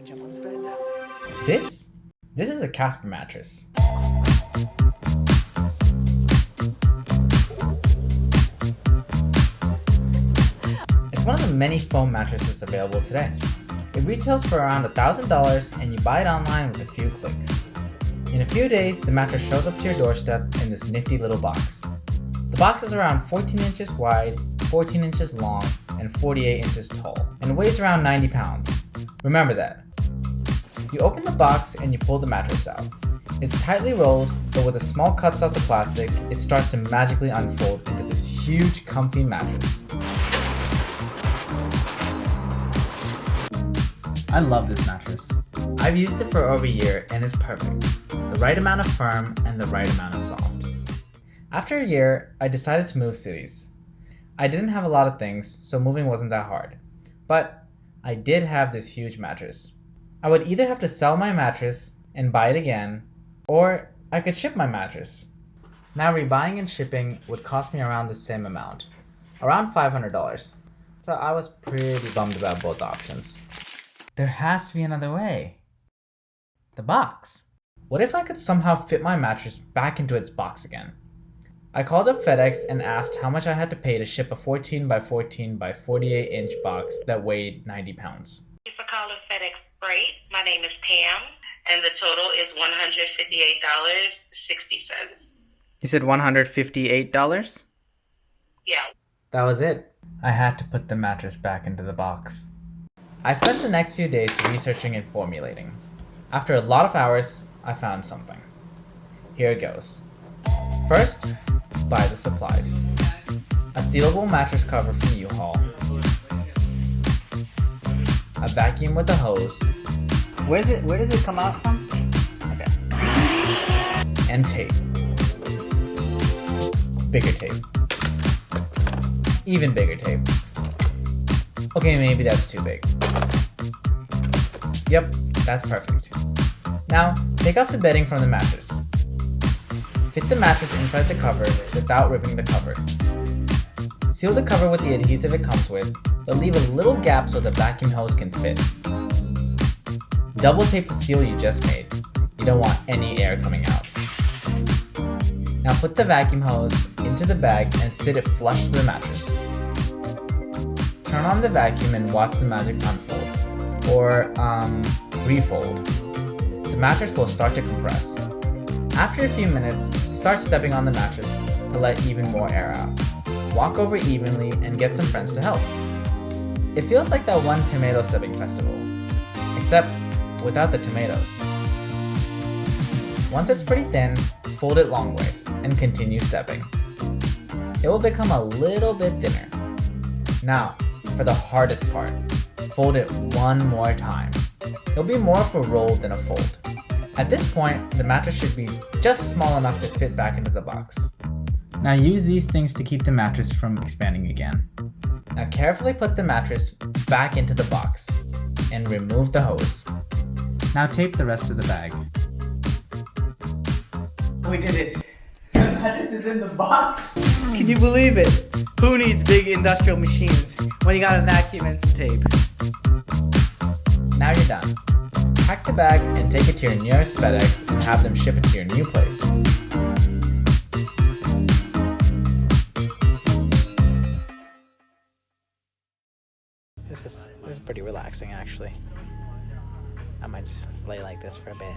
jump on this bed now. This is a Casper mattress. It's one of the many foam mattresses available today. It retails for around $1,000 and you buy it online with a few clicks. In a few days, the mattress shows up to your doorstep in this nifty little box. The box is around 14 inches wide, 14 inches long, and 48 inches tall, and weighs around 90 pounds. Remember that. You open the box and you pull the mattress out. It's tightly rolled, but with the small cuts off the plastic, it starts to magically unfold into this huge, comfy mattress. I love this mattress. I've used it for over a year and it's perfect. The right amount of firm and the right amount of soft. After a year, I decided to move cities. I didn't have a lot of things, so moving wasn't that hard. But I did have this huge mattress. I would either have to sell my mattress and buy it again, or I could ship my mattress. Now rebuying and shipping would cost me around the same amount, around $500. So I was pretty bummed about both options. There has to be another way. The box. What if I could somehow fit my mattress back into its box again? I called up FedEx and asked how much I had to pay to ship a 14 by 14 by 48 inch box that weighed 90 pounds. Thank you for calling FedEx Freight. My name is Pam, and the total is $158.60. You said $158? Yeah. That was it. I had to put the mattress back into the box. I spent the next few days researching and formulating. After a lot of hours, I found something. Here it goes. First, buy the supplies. A sealable mattress cover from U-Haul. A vacuum with a hose. Where does it come out from? Okay. And tape. Bigger tape. Even bigger tape. Okay, maybe that's too big. Yep, that's perfect. Now, take off the bedding from the mattress. Fit the mattress inside the cover without ripping the cover. Seal the cover with the adhesive it comes with, but leave a little gap so the vacuum hose can fit. Double tape the seal you just made. You don't want any air coming out. Now put the vacuum hose into the bag and sit it flush to the mattress. Turn on the vacuum and watch the magic unfold, or refold. The mattress will start to compress. After a few minutes, start stepping on the mattress to let even more air out. Walk over evenly and get some friends to help. It feels like that one tomato stepping festival, except without the tomatoes. Once it's pretty thin, fold it long ways and continue stepping. It will become a little bit thinner. Now, for the hardest part, fold it one more time. It'll be more of a roll than a fold. At this point, the mattress should be just small enough to fit back into the box. Now use these things to keep the mattress from expanding again. Now carefully put the mattress back into the box and remove the hose. Now tape the rest of the bag. We did it! The mattress is in the box! Can you believe it? Who needs big industrial machines when you got a vacuum and some tape? Now you're done. Pack the bag and take it to your nearest FedEx and have them ship it to your new place. This is pretty relaxing actually. I might just lay like this for a bit.